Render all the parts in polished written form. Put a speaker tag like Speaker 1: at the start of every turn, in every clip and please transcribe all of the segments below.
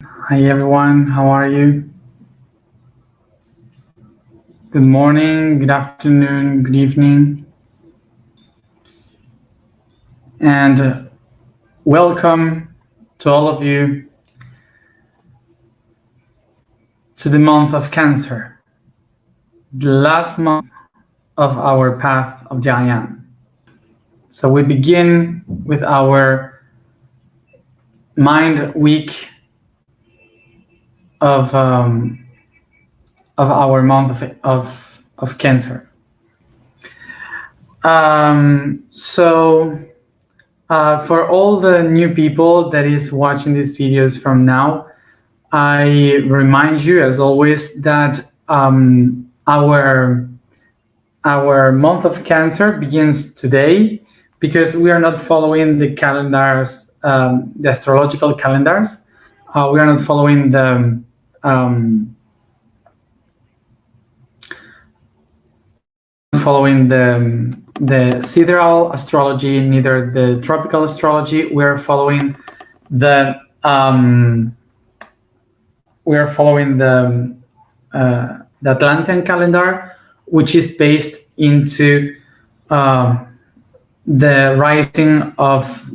Speaker 1: Hi everyone, how are you? Good morning, good afternoon, good evening, and welcome to all of you to the month of Cancer, the last month of our path of the I Am. So we begin with our mind week of our month of Cancer. So for all the new people that is watching these videos from now, I remind you, as always, that our month of Cancer begins today because we are not following the calendars, the astrological calendars. We are not following um, the sidereal astrology, neither the tropical astrology. The um, we are following the Atlantean calendar, which is based into the rising of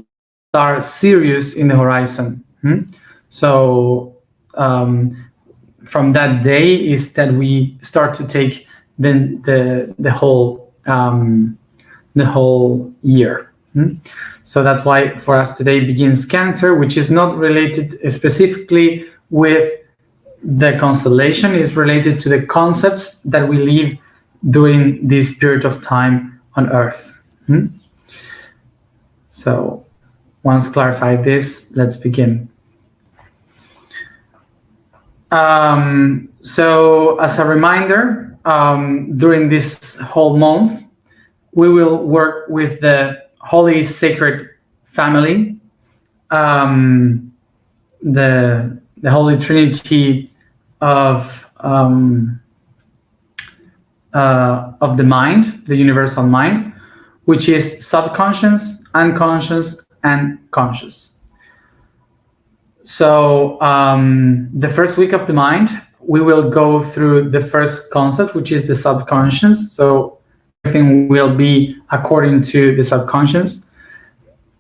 Speaker 1: star Sirius in the horizon. So from that day is that we start to take the whole year. So that's why for us today begins Cancer, which is not related specifically with the constellation, is related to the concepts that we live during this period of time on Earth. So once clarified this, let's begin. So as a reminder, during this whole month, we will work with the Holy Sacred Family, the Holy Trinity of the mind, the universal mind, which is subconscious, unconscious, and conscious. So the first week of the mind, we will go through the first concept, which is the subconscious. So everything will be according to the subconscious.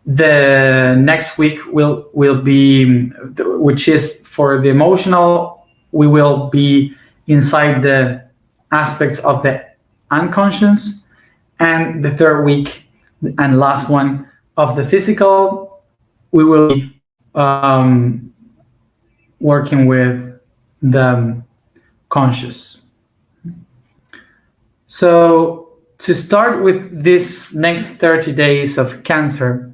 Speaker 1: The next week will be, which is for the emotional, we will be inside the aspects of the unconscious. And the third week and last one of the physical, we will be working with the conscious. So to start with this next 30 days of Cancer,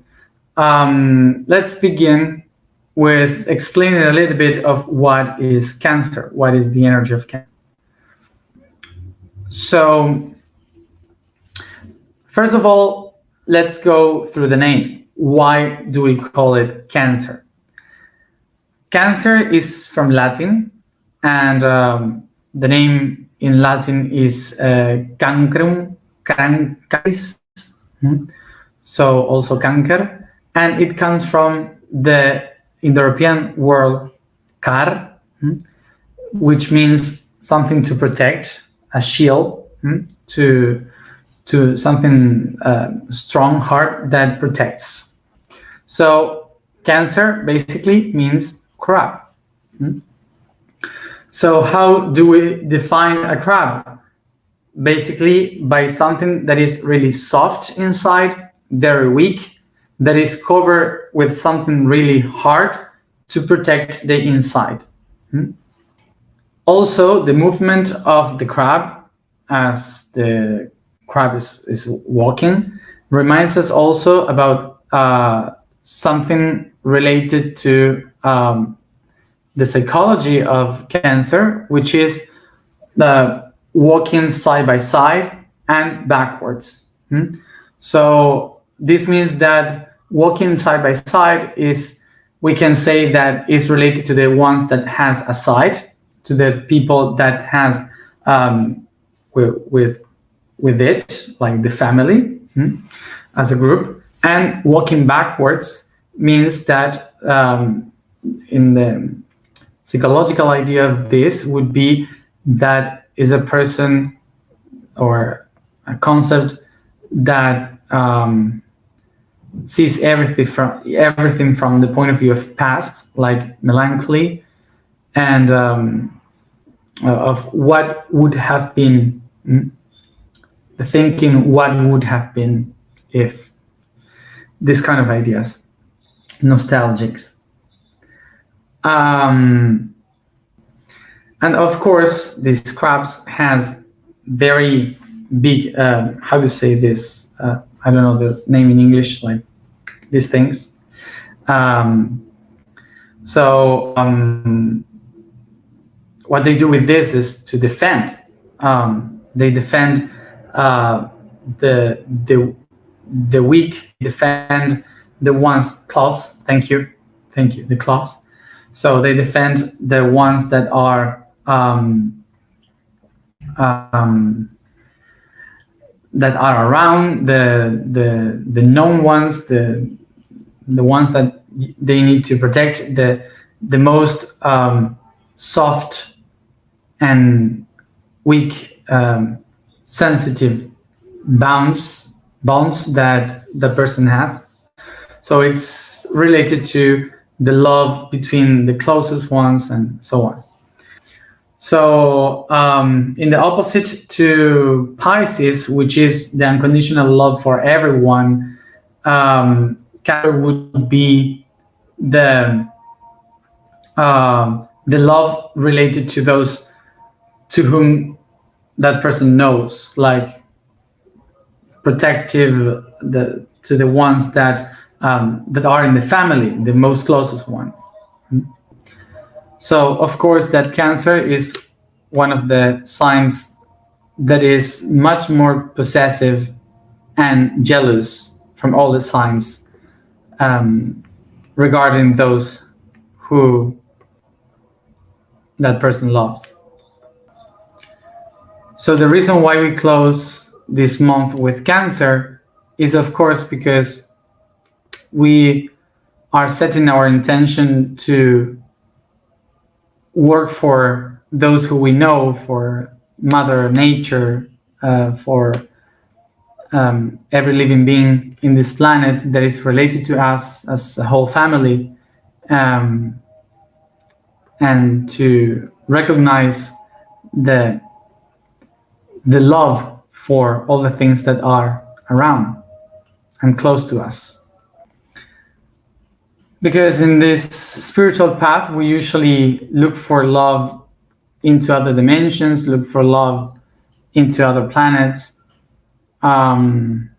Speaker 1: let's begin with explaining a little bit of what is Cancer, what is the energy of Cancer. So first of all, let's go through the name. Why do we call it Cancer? Cancer is from Latin, and the name in Latin is cancrum, cancaris, so also canker, and it comes from the Indo-European word car, which means something to protect, a shield, to something strong, hard that protects. So Cancer basically means crab. So how do we define a crab? Basically by something that is really soft inside, very weak, that is covered with something really hard to protect the inside. Also, the movement of the crab as the crab is walking reminds us also about something related to the psychology of Cancer, which is the walking side by side and backwards. So this means that walking side by side is, we can say that is related to the ones that has a side, to the people that has with it, like the family as a group. And walking backwards means that in psychological idea of this would be that is a person or a concept that sees everything from the point of view of past, like melancholy, and of what would have been, thinking what would have been if, this kind of ideas, nostalgics. And of course, these crabs has very big, how to say this? I don't know the name in English, like these things. What they do with this is to defend. They defend the weak, defend the ones, claws. Thank you, the claws. So they defend the ones that are around, the known ones, the ones that they need to protect, the most soft and weak, sensitive bonds that the person has. So it's related to the love between the closest ones and so on. So in the opposite to Pisces, which is the unconditional love for everyone, Cancer would be the love related to those to whom that person knows, like protective, to the ones that are in the family, the most closest ones. So of course that Cancer is one of the signs that is much more possessive and jealous from all the signs regarding those who that person loves. So the reason why we close this month with Cancer is of course because we are setting our intention to work for those who we know, for Mother Nature, for every living being in this planet that is related to us as a whole family, and to recognize the love for all the things that are around and close to us. Because in this spiritual path, we usually look for love into other dimensions, look for love into other planets. But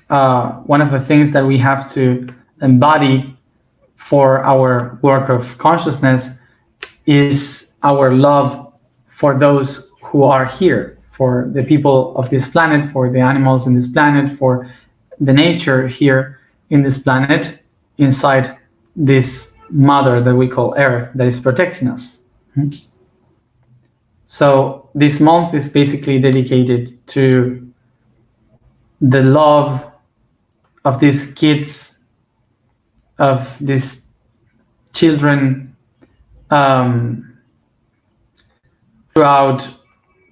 Speaker 1: one of the things that we have to embody for our work of consciousness is our love for those who are here, for the people of this planet, for the animals in this planet, for the nature here in this planet, inside this mother that we call Earth, that is protecting us. So this month is basically dedicated to the love of these kids, of these children, throughout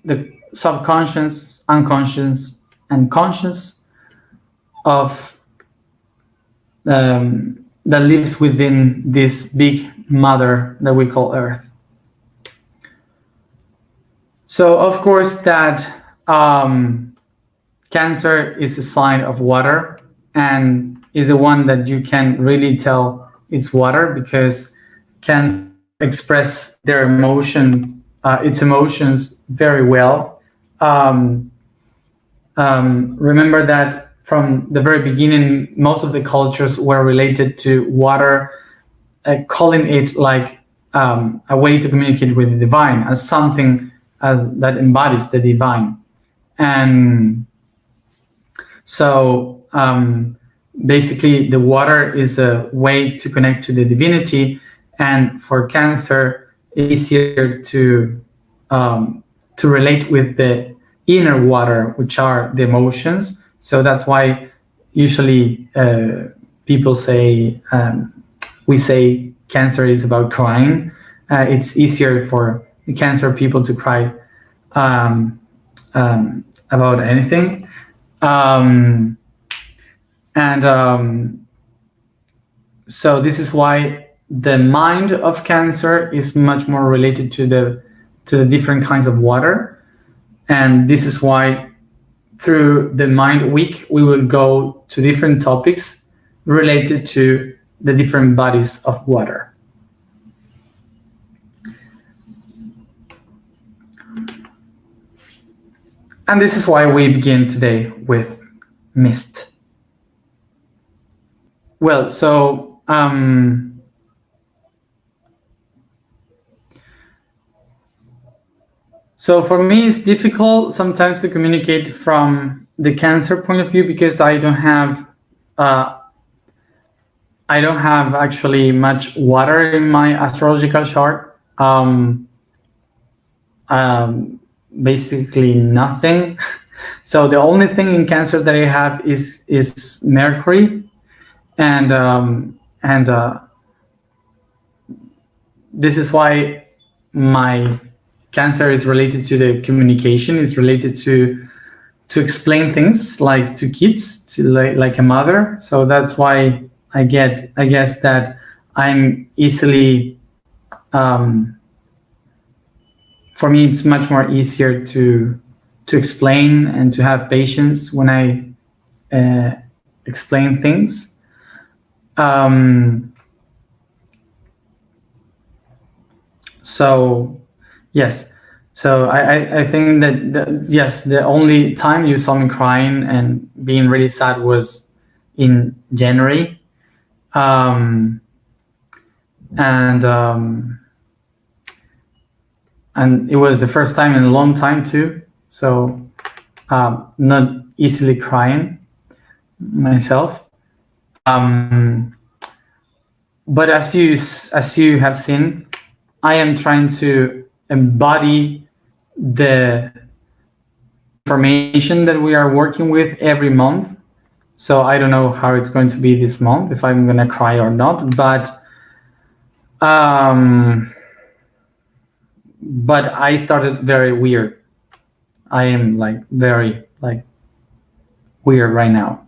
Speaker 1: the subconscious, unconscious, and conscious of that lives within this big mother that we call Earth. So of course that Cancer is a sign of water, and is the one that you can really tell it's water, because Cancer express their its emotions very well. Remember that from the very beginning, most of the cultures were related to water, calling it like a way to communicate with the divine, as something that embodies the divine. And so basically the water is a way to connect to the divinity, and for Cancer, it's easier to relate with the inner water, which are the emotions. So that's why usually people say, we say cancer is about crying. It's easier for the cancer people to cry about anything. So this is why the mind of cancer is much more related to the different kinds of water. And this is why through the Mind Week, we will go to different topics related to the different bodies of water. And this is why we begin today with mist. Well, so for me, it's difficult sometimes to communicate from the cancer point of view because I don't have actually much water in my astrological chart. Basically nothing. So the only thing in cancer that I have is Mercury, and this is why my cancer is related to the communication. It's related to explain things like to kids, to like a mother. So that's why I guess that I'm easily, for me, it's much more easier to explain and to have patience when I explain things. So yes, so I think that yes, the only time you saw me crying and being really sad was in January, and it was the first time in a long time too. So not easily crying myself. But as you have seen, I am trying to embody the information that we are working with every month. So I don't know how it's going to be this month, if I'm gonna cry or not, but I started very weird. I am very weird right now.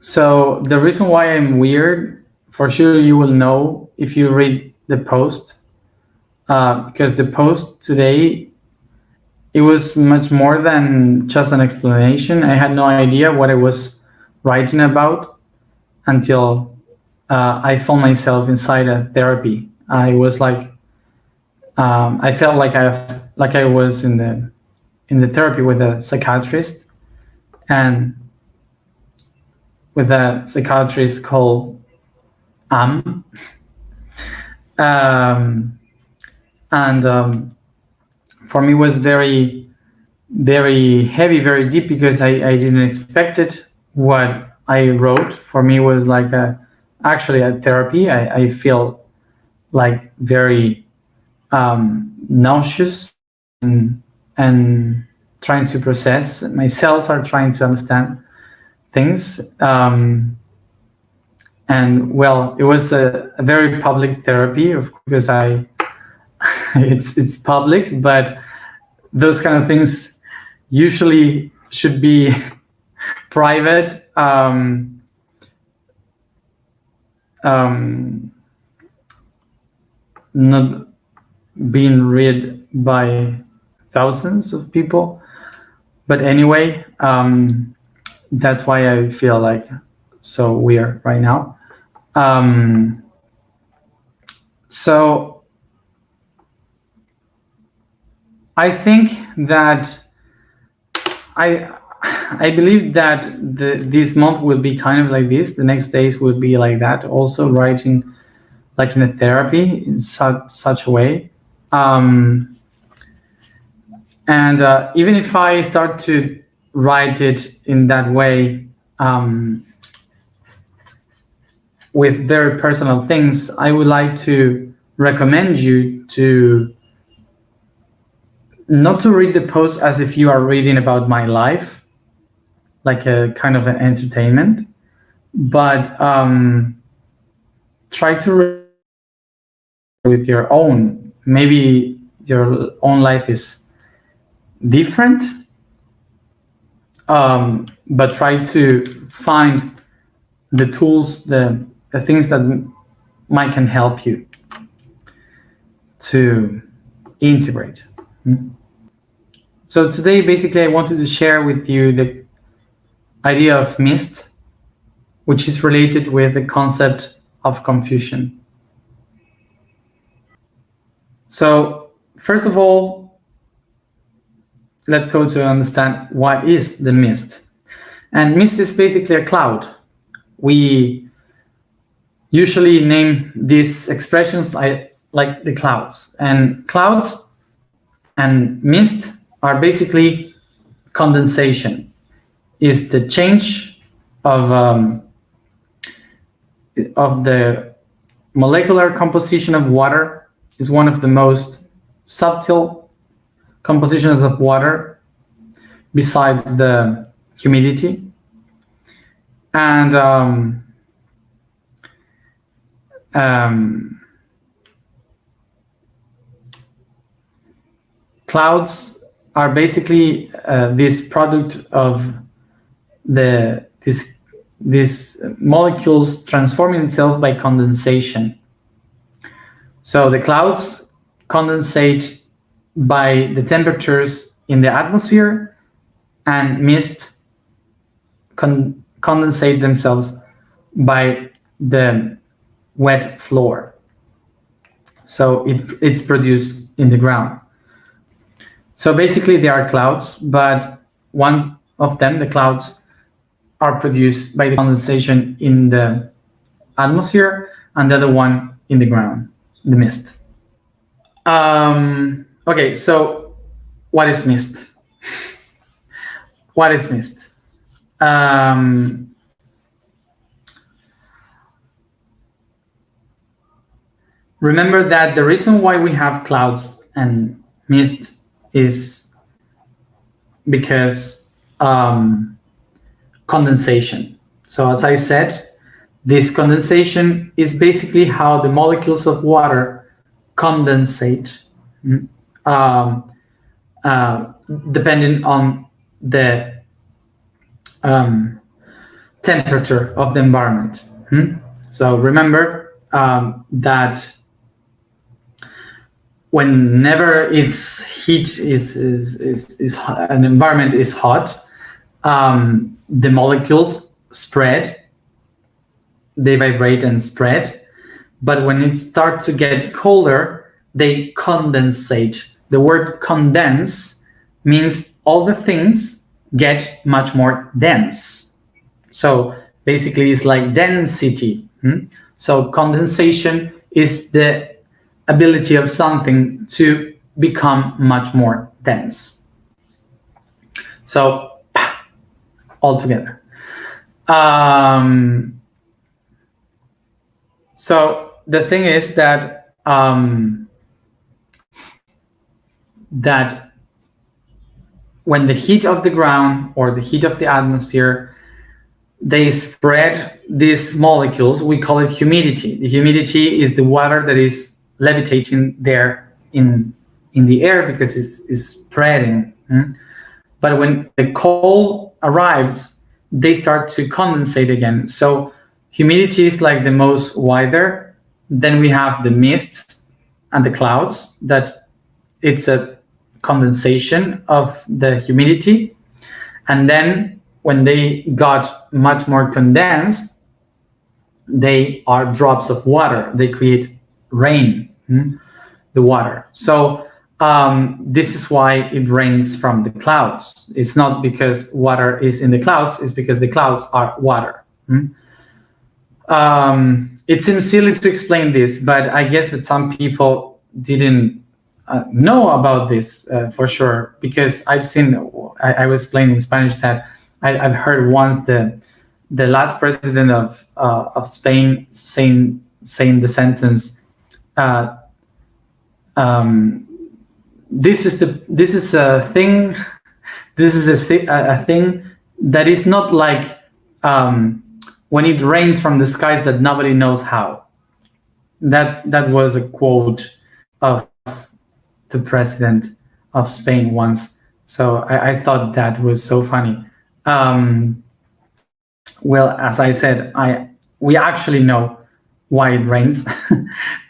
Speaker 1: So the reason why I'm weird, for sure you will know if you read the post, because the post today, it was much more than just an explanation. I had no idea what I was writing about until I found myself inside a therapy. I was I felt like I was in the therapy with a psychiatrist, and with a psychiatrist called Am. For me, it was very, very heavy, very deep, because I didn't expect it. What I wrote for me was actually a therapy. I feel very nauseous and trying to process. My cells are trying to understand things. And well, it was a very public therapy, of course, because it's public, but those kind of things usually should be private. Not being read by thousands of people. But anyway, that's why I feel so weird right now. So I think that I believe that this month will be kind of like this. The next days will be like that. Also writing in a therapy in such a way. And even if I start to write it in that way, with very personal things, I would like to recommend you to not to read the post as if you are reading about my life, like a kind of an entertainment, but try to with your own. Maybe your own life is different, but try to find the tools, the things that might can help you to integrate. So today, basically, I wanted to share with you the idea of mist, which is related with the concept of confusion. So first of all, let's go to understand what is the mist. And mist is basically a cloud. We usually name these expressions like the clouds. And clouds and mist are basically condensation. Is the change of the molecular composition of water. Is one of the most subtle compositions of water besides the humidity. And clouds are basically this product of these molecules transforming itself by condensation. So the clouds condensate by the temperatures in the atmosphere, and mist condensate themselves by the wet floor. So it's produced in the ground. So basically they are clouds, but one of them, the clouds, are produced by the condensation in the atmosphere, and the other one in the ground, the mist. Okay, so what is mist? What is mist? Remember that the reason why we have clouds and mist is because condensation. So as I said, this condensation is basically how the molecules of water condensate, depending on the temperature of the environment. So remember that whenever its heat is an environment is hot, the molecules spread, they vibrate and spread. But when it starts to get colder, they condensate. The word condense means all the things get much more dense. So basically it's like density. So condensation is the ability of something to become much more dense. So all together. So the thing is that that when the heat of the ground or the heat of the atmosphere, they spread these molecules, we call it humidity. The humidity is the water that is levitating there in the air because it's spreading. But when the cold arrives, they start to condensate again. So humidity is like the most wider. Then we have the mist and the clouds, that it's a condensation of the humidity. And then when they got much more condensed, they are drops of water. They create rain, the water. So this is why it rains from the clouds. It's not because water is in the clouds, it's because the clouds are water. It seems silly to explain this, but I guess that some people didn't know about this for sure, because I've seen, I was explaining in Spanish that I've heard once the last president of Spain saying the sentence, this is a thing. This is a thing that is not like when it rains from the skies that nobody knows how. That was a quote of the president of Spain once. So I thought that was so funny. Well, as I said, we actually know why it rains,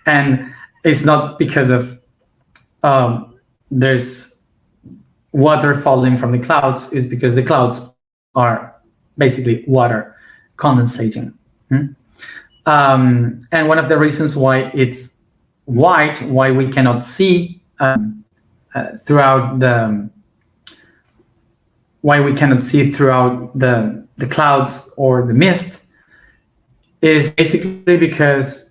Speaker 1: and it's not because of there's water falling from the clouds. It's because the clouds are basically water condensating. And one of the reasons why it's white, why we cannot see throughout the clouds or the mist, is basically because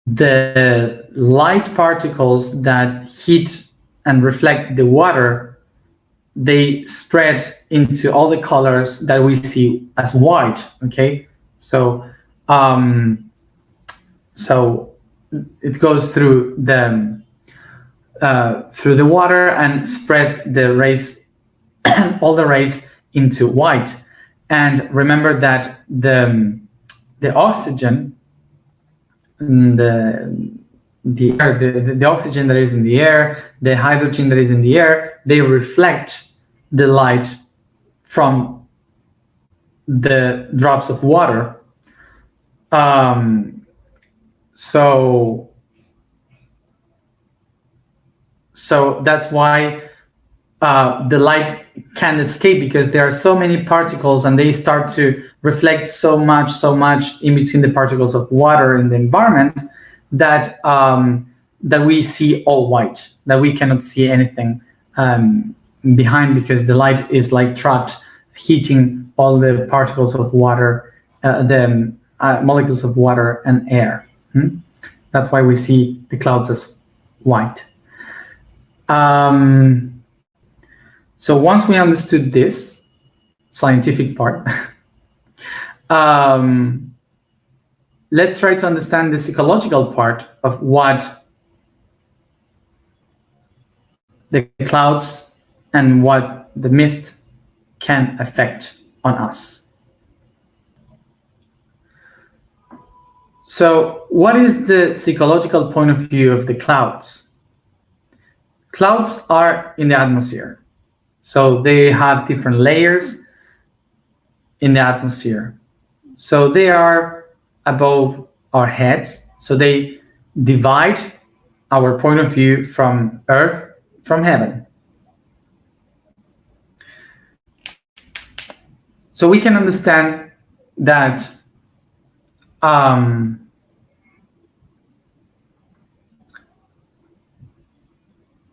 Speaker 1: the light particles that hit and reflect the water, they spread into all the colors that we see as white. Okay, so it goes through the water and spreads the rays, all the rays into white. And remember that the oxygen, the air, the oxygen that is in the air, the hydrogen that is in the air, they reflect the light from the drops of water. So that's why the light can't escape, because there are so many particles and they start to reflect so much in between the particles of water in the environment that that we see all white, that we cannot see anything behind, because the light is like trapped, heating all the particles of water, the molecules of water and air. That's why we see the clouds as white. So once we understood this scientific part, let's try to understand the psychological part of what the clouds and what the mist can affect on us. So what is the psychological point of view of the clouds? Clouds are in the atmosphere. So they have different layers in the atmosphere. So they are above our heads. So they divide our point of view from Earth, from heaven. So we can understand that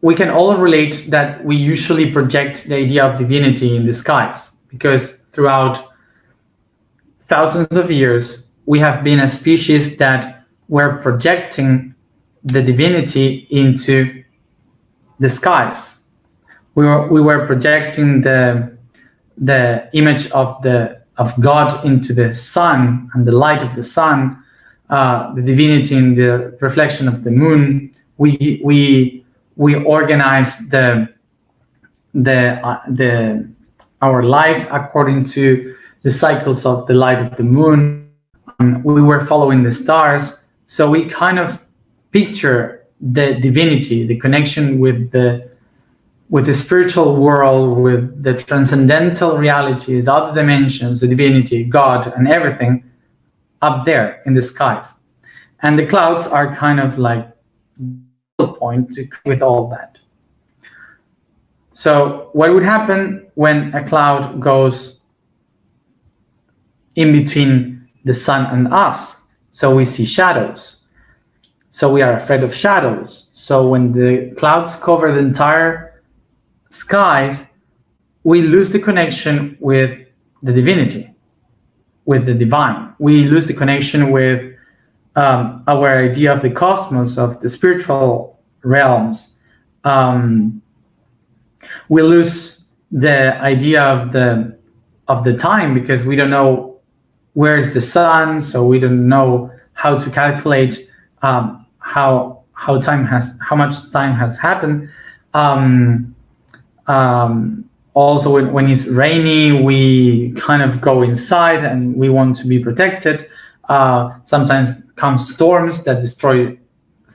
Speaker 1: we can all relate that we usually project the idea of divinity in the skies, because throughout thousands of years, we have been a species that were projecting the divinity into the skies. We were projecting the image of God into the sun and the light of the sun, the divinity in the reflection of the moon. We organized our life according to the cycles of the light of the moon. We were following the stars, so we kind of picture the divinity, the connection with the spiritual world, with the transcendental realities, the other dimensions, the divinity, God, and everything up there in the skies. And the clouds are kind of like the point with all that. So what would happen when a cloud goes in between the sun and us? So we see shadows. So we are afraid of shadows. So when the clouds cover the entire skies, we lose the connection with the divinity, with the divine. We lose the connection with our idea of the cosmos, of the spiritual realms. We lose the idea of the time, because we don't know where is the sun, so we don't know how to calculate how much time has happened. also when it's rainy, we kind of go inside and we want to be protected. Sometimes come storms that destroy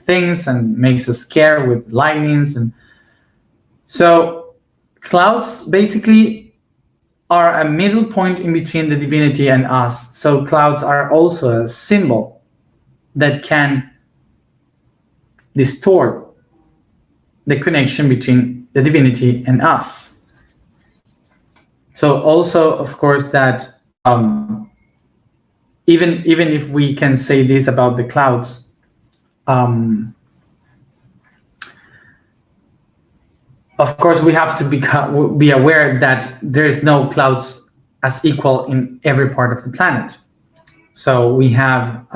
Speaker 1: things and makes us scared with lightnings. And so clouds basically are a middle point in between the divinity and us. So clouds are also a symbol that can distort the connection between the divinity and us. So also, of course, that even if we can say this about the clouds, of course, we have to be aware that there is no clouds as equal in every part of the planet. So we have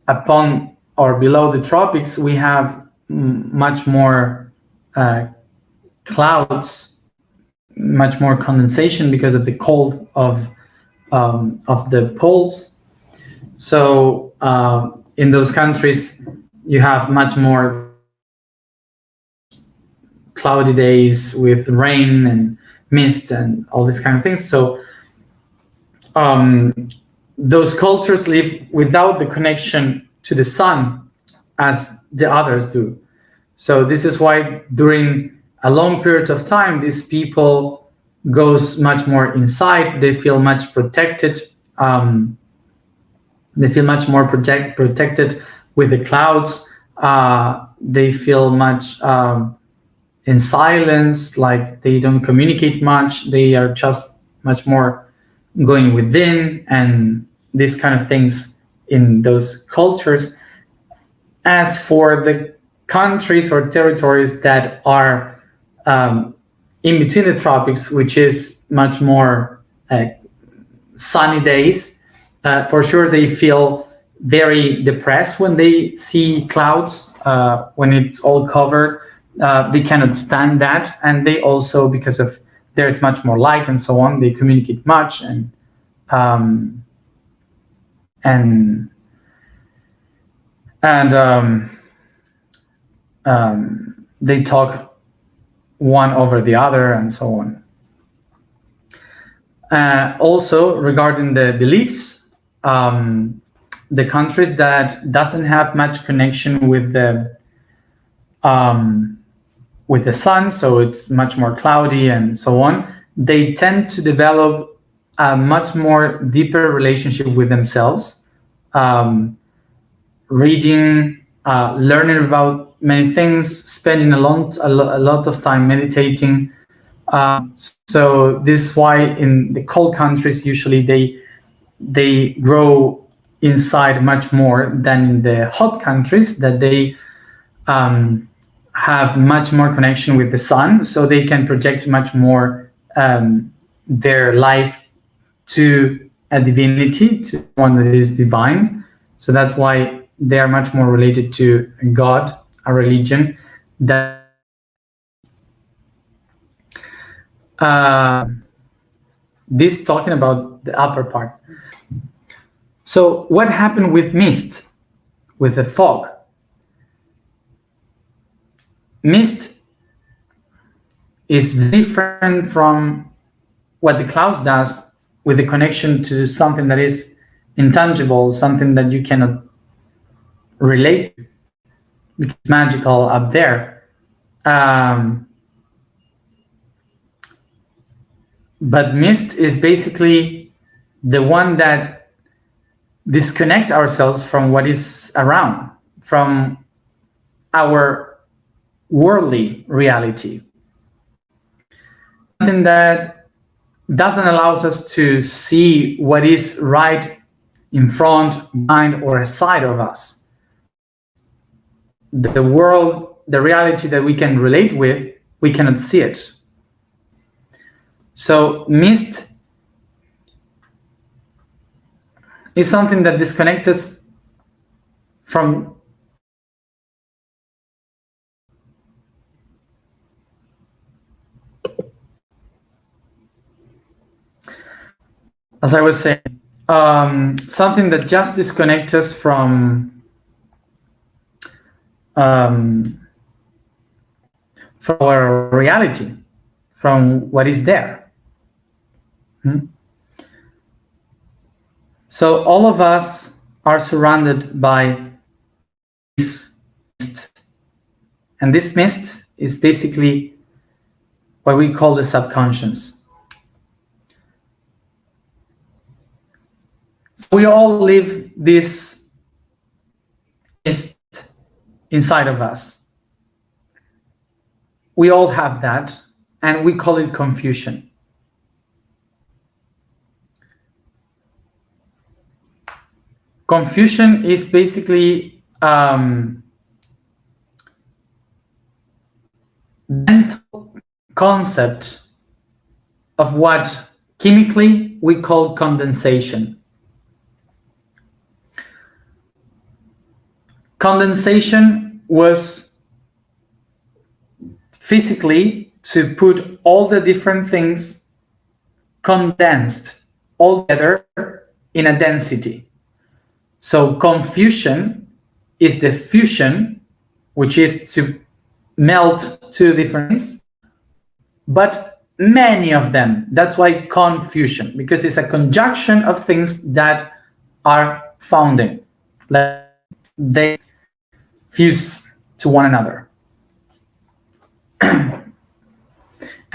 Speaker 1: upon or below the tropics, we have much more clouds, much more condensation because of the cold of the poles. So in those countries, you have much more cloudy days with rain and mist and all these kind of things. So those cultures live without the connection to the sun as the others do. So this is why during a long period of time, these people goes much more inside. They feel much protected. They feel much more protected with the clouds. They feel much in silence, like they don't communicate much. They are just much more going within and these kind of things in those cultures. As for the countries or territories that are in between the tropics, which is much more sunny days, for sure they feel very depressed when they see clouds, when it's all covered. They cannot stand that, and they also, because of there's much more light and so on, they communicate much and they talk one over the other and so on. Also, regarding the beliefs, the countries that doesn't have much connection with the sun, so it's much more cloudy and so on, they tend to develop a much more deeper relationship with themselves, reading, learning about many things, spending a lot of time meditating. So this is why in the cold countries usually they grow inside much more than in the hot countries, that they have much more connection with the sun, so they can project much more their life to a divinity, to one that is divine. So that's why they are much more related to God, a religion. That this talking about the upper part. So what happened with mist, with the fog? Mist is different from what the clouds does, with the connection to something that is intangible, something that you cannot relate to, because it's magical up there. But mist is basically the one that disconnect ourselves from what is around, from our worldly reality. Something that doesn't allow us to see what is right in front, behind, or aside of us. The world, the reality that we can relate with, we cannot see it. So mist is something that disconnects us from as I was saying, something that just disconnects us from from our reality, from what is there. So all of us are surrounded by this mist. And this mist is basically what we call the subconscious. So we all live this mist inside of us. We all have that, and we call it confusion. Confusion is basically mental concept of what chemically we call condensation. Condensation was physically to put all the different things condensed all together in a density. So confusion is the fusion, which is to melt two different things, but many of them. That's why confusion, because it's a conjunction of things that are founding, like they fuse to one another.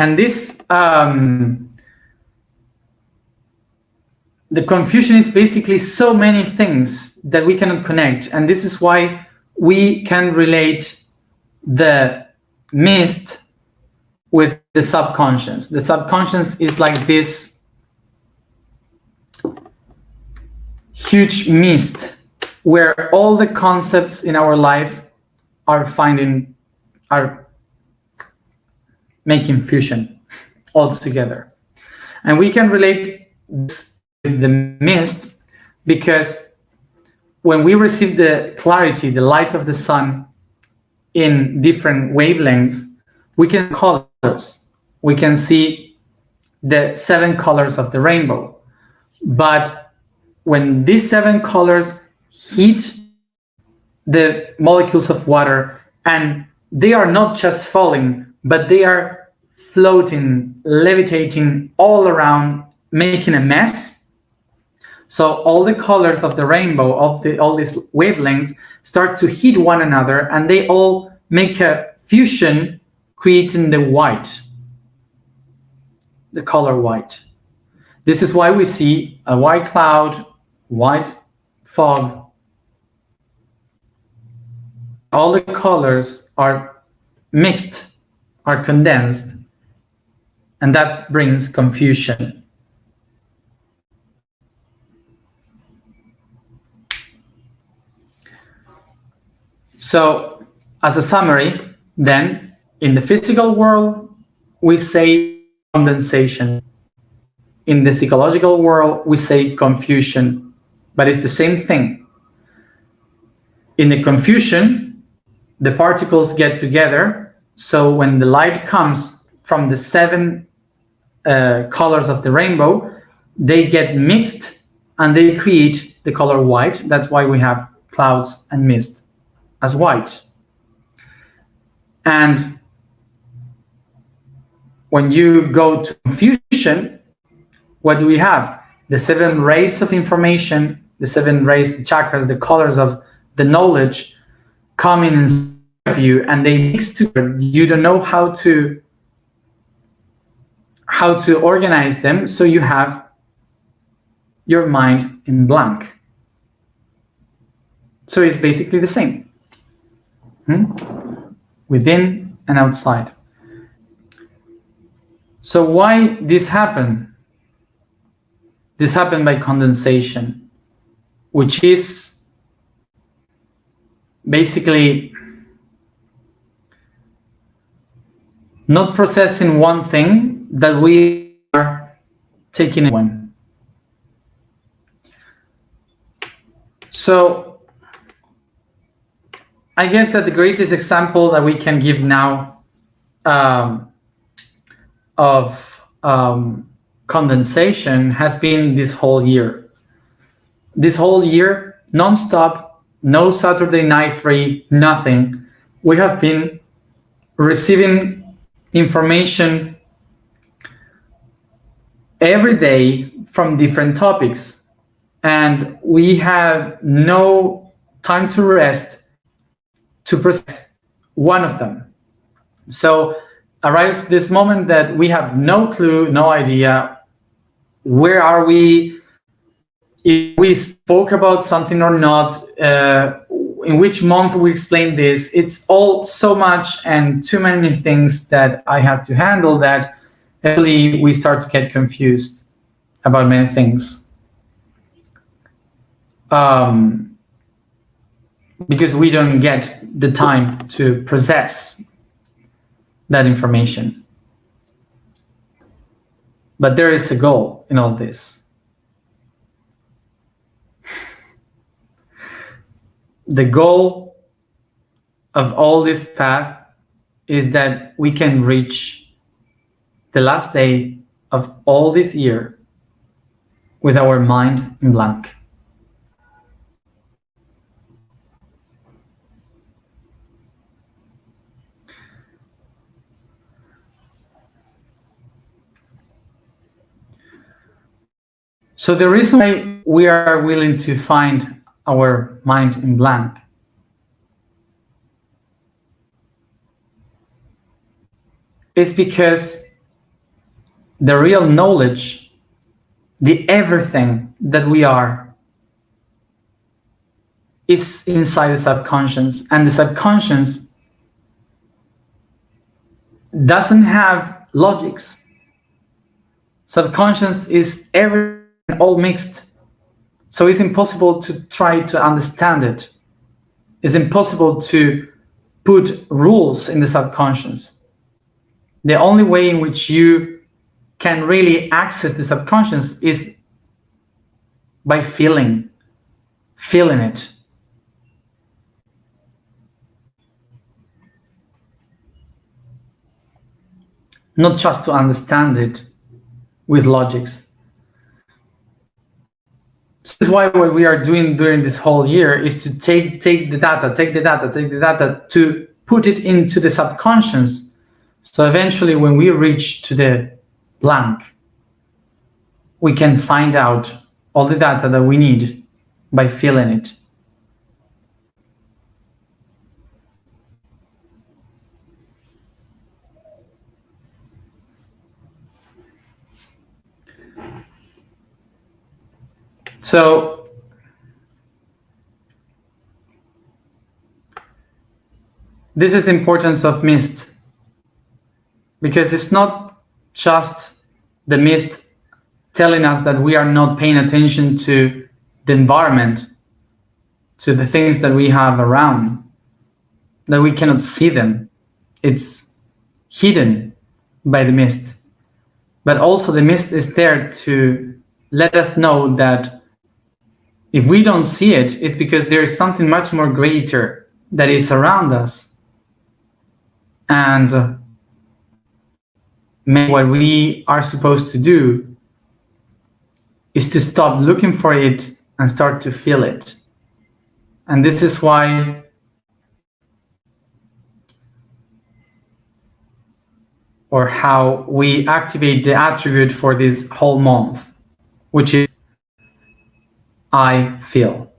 Speaker 1: And this the confusion is basically so many things that we cannot connect, and this is why we can relate the mist with the subconscious. The subconscious is like this huge mist where all the concepts in our life are making fusion all together. And we can relate this with the mist because when we receive the clarity, the light of the sun in different wavelengths, we can colors. We can see the 7 colors of the rainbow. But when these 7 colors hit the molecules of water, and they are not just falling, but they are floating, levitating all around, making a mess. So all the colors of the rainbow, all these wavelengths, start to hit one another, and they all make a fusion, creating the white, the color white. This is why we see a white cloud, white fog. All the colors are mixed, are condensed, and that brings confusion. So, as a summary, then, in the physical world, we say condensation. In the psychological world, we say confusion, but it's the same thing. In the confusion, the particles get together, so when the light comes from the 7 colors of the rainbow, they get mixed and they create the color white. That's why we have clouds and mist as white. And when you go to confusion, what do we have? The 7 rays of information, the 7 rays, the chakras, the colors of the knowledge coming inside of you, and they mix together. You don't know how to organize them, so you have your mind in blank. So it's basically the same. Within and outside. So why this happened? This happened by condensation, which is basically not processing one thing that we are taking in one. So I guess that the greatest example that we can give now of condensation has been this whole year. This whole year, non-stop, no Saturday night free, nothing. We have been receiving information every day from different topics, and we have no time to rest to process one of them. So arrives this moment that we have no clue, no idea where are we, if we spoke about something or not, in which month we explained this. It's all so much and too many things that I have to handle that actually we start to get confused about many things. Because we don't get the time to process that information. But there is a goal in all this. The goal of all this path is that we can reach the last day of all this year with our mind in blank. So the reason why we are willing to find our mind in blank is because the real knowledge, the everything that we are, is inside the subconscious, and the subconscious doesn't have logics. Subconscious is everything all mixed. So it's impossible to try to understand it. It's impossible to put rules in the subconscious. The only way in which you can really access the subconscious is by feeling it. Not just to understand it with logics. This is why what we are doing during this whole year is to take the data to put it into the subconscious. So eventually when we reach to the blank, we can find out all the data that we need by feeling it. So this is the importance of mist, because it's not just the mist telling us that we are not paying attention to the environment, to the things that we have around, that we cannot see them. It's hidden by the mist. But also the mist is there to let us know that if we don't see it, it's because there is something much more greater that is around us. And maybe what we are supposed to do is to stop looking for it and start to feel it. And this is why or how we activate the attribute for this whole month, which is I feel.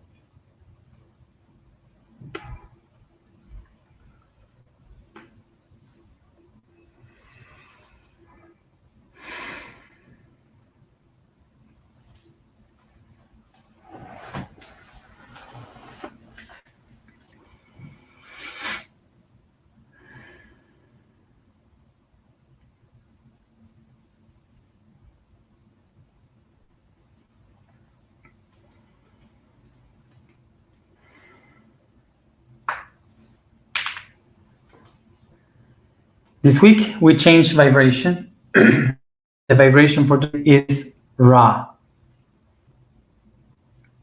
Speaker 1: This week we changed vibration. The vibration for today is Ra.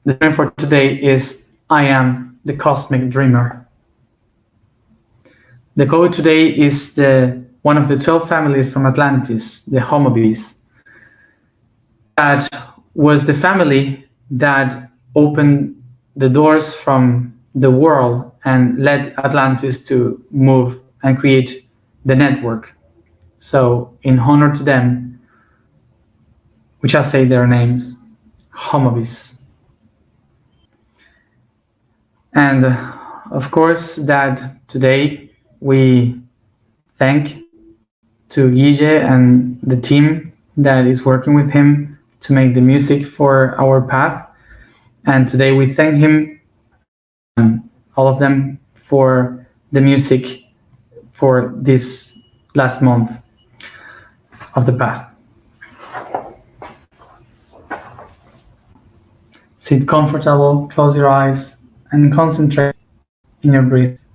Speaker 1: The term for today is I am the cosmic dreamer. The code today is one of the 12 families from Atlantis, the Homobes. That was the family that opened the doors from the world and led Atlantis to move and create the network. So, in honor to them, we shall say their names, Homobis. And of course, that today we thank to Guille and the team that is working with him to make the music for our path. And today we thank him, all of them, for the music for this last month of the path. Sit comfortable, close your eyes, and concentrate in your breath.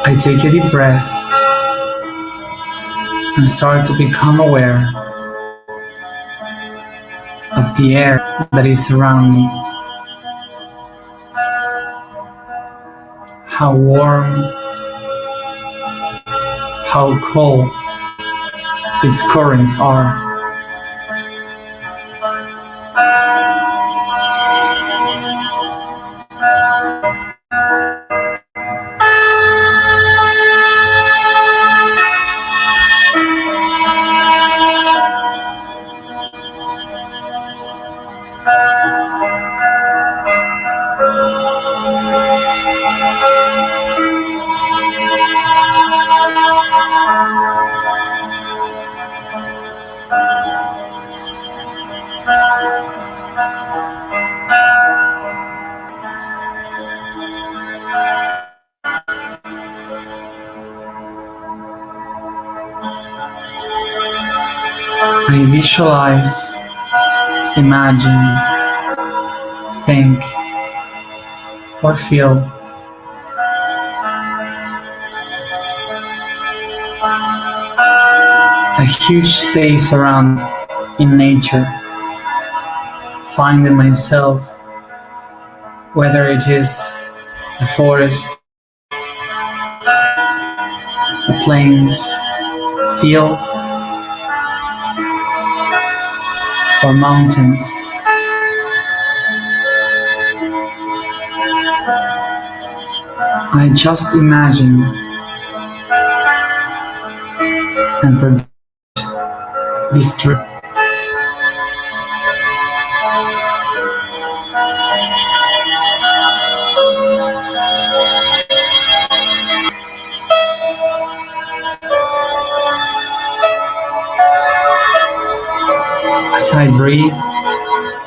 Speaker 1: I take a deep breath and start to become aware of the air that is around me, how warm, how cold its currents are. I visualize, imagine, think, or feel a huge space around in nature, finding myself, whether it is a forest, a plains, field, or mountains. I just imagine and project this trip. As I breathe,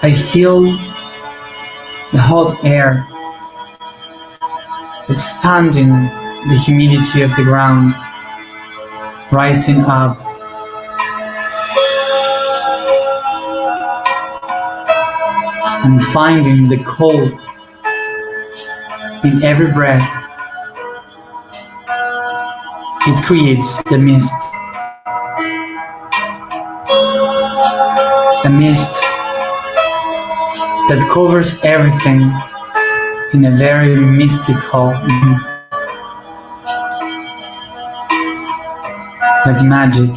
Speaker 1: I feel the hot air expanding the humidity of the ground, rising up and finding the cold in every breath. It creates the mist, a mist that covers everything in a very mystical, like magic.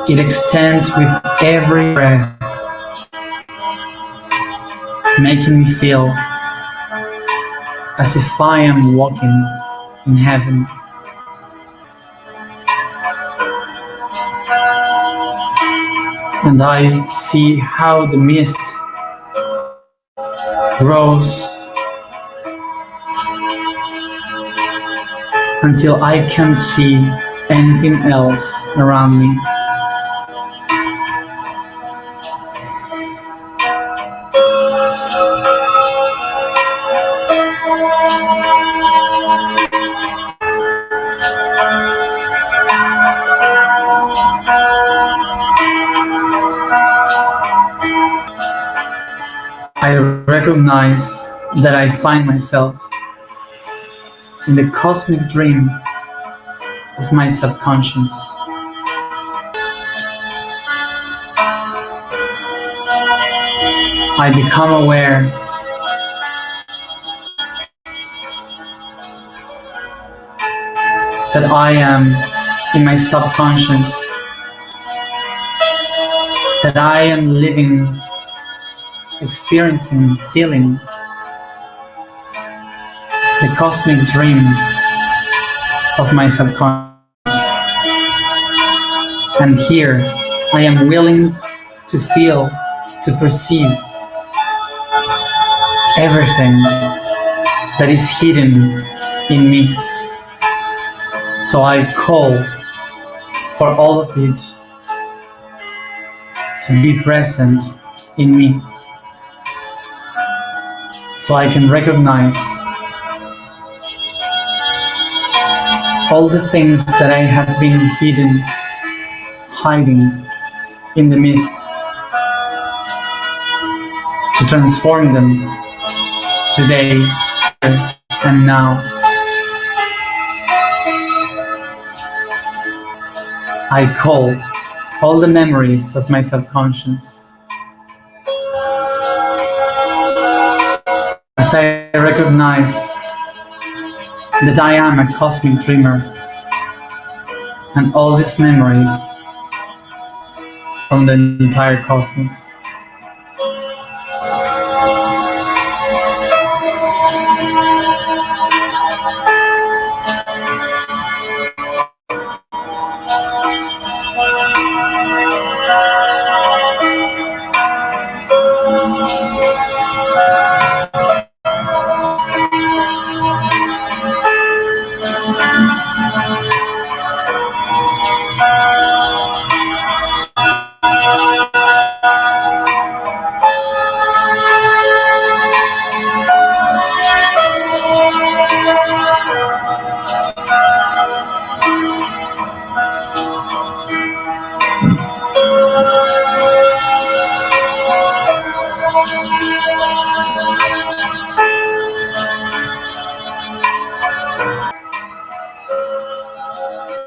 Speaker 1: It extends with every breath, making me feel as if I am walking in heaven. And I see how the mist grows until I can't see anything else around me. I recognize that I find myself in the cosmic dream of my subconscious. I become aware that I am in my subconscious, that I am living, experiencing, feeling the cosmic dream of my subconscious. And here I am willing to feel, to perceive everything that is hidden in me. So I call for all of it to be present in me, so I can recognize all the things that I have been hiding in the mist, to transform them today and now. I call all the memories of my subconscious. As I recognize that I am a cosmic dreamer, and all these memories from the entire cosmos.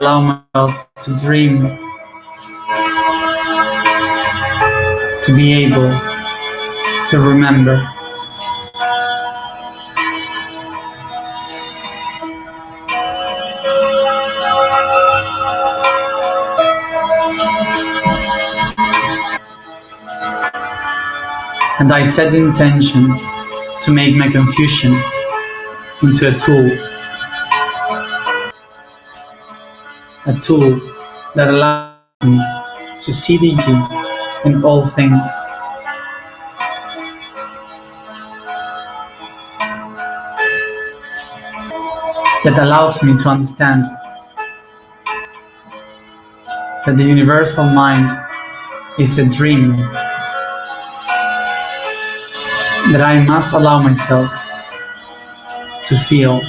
Speaker 1: allow myself to dream, to be able to remember. And I set the intention to make my confusion into a tool that allows me to see the beauty in all things. That allows me to understand that the universal mind is a dream, that I must allow myself to feel.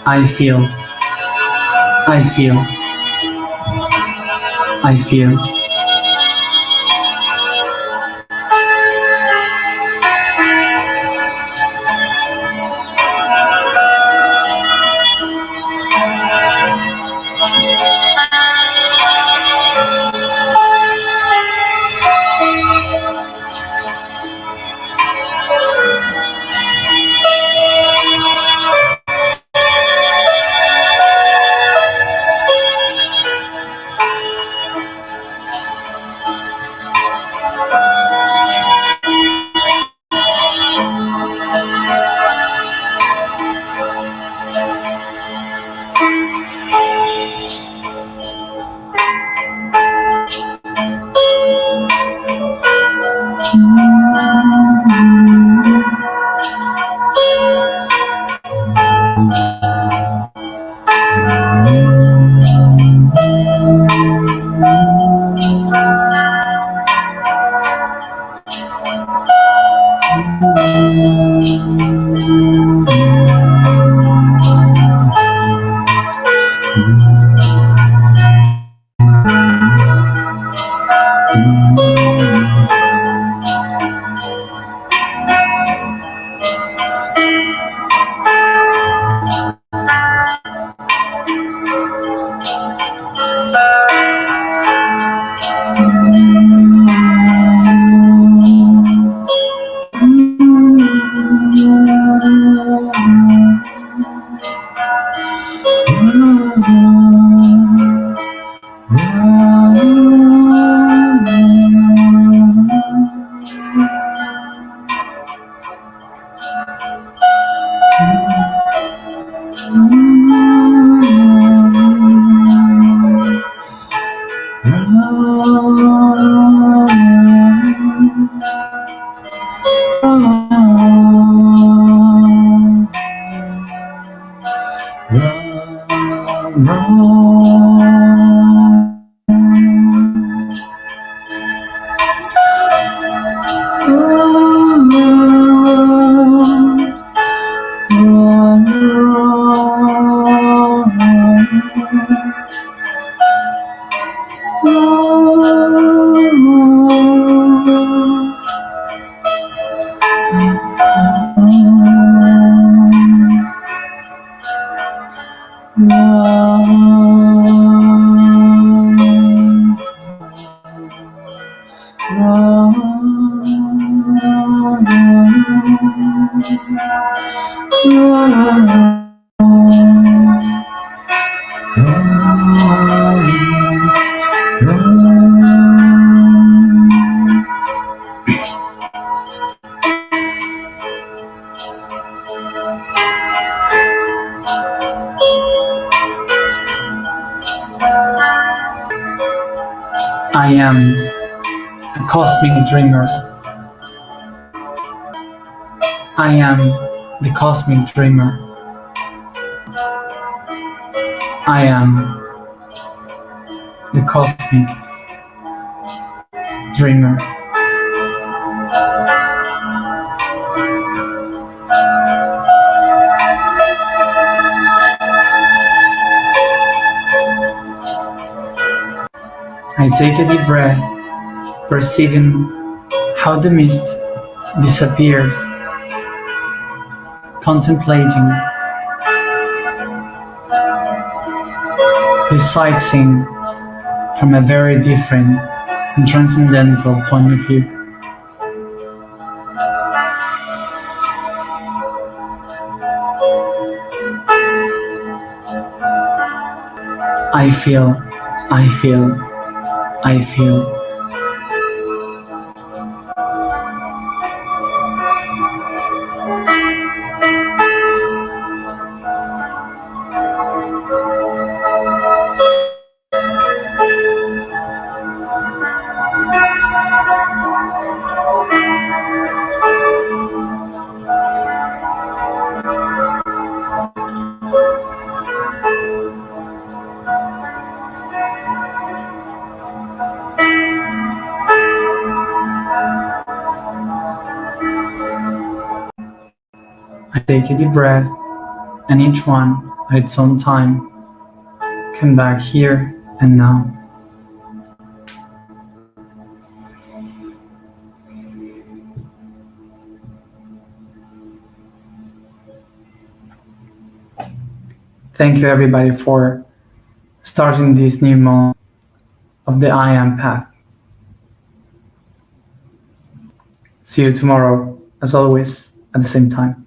Speaker 1: I feel, I feel, I feel. I am a cosmic dreamer. I am the cosmic dreamer. I am the cosmic dreamer. I take a deep breath, perceiving how the mist disappears, contemplating the sightseeing from a very different and transcendental point of view. I feel. I take a deep breath, and each one at its own time come back here and now. Thank you everybody for starting this new moment of the I Am path. See you tomorrow, as always, at the same time.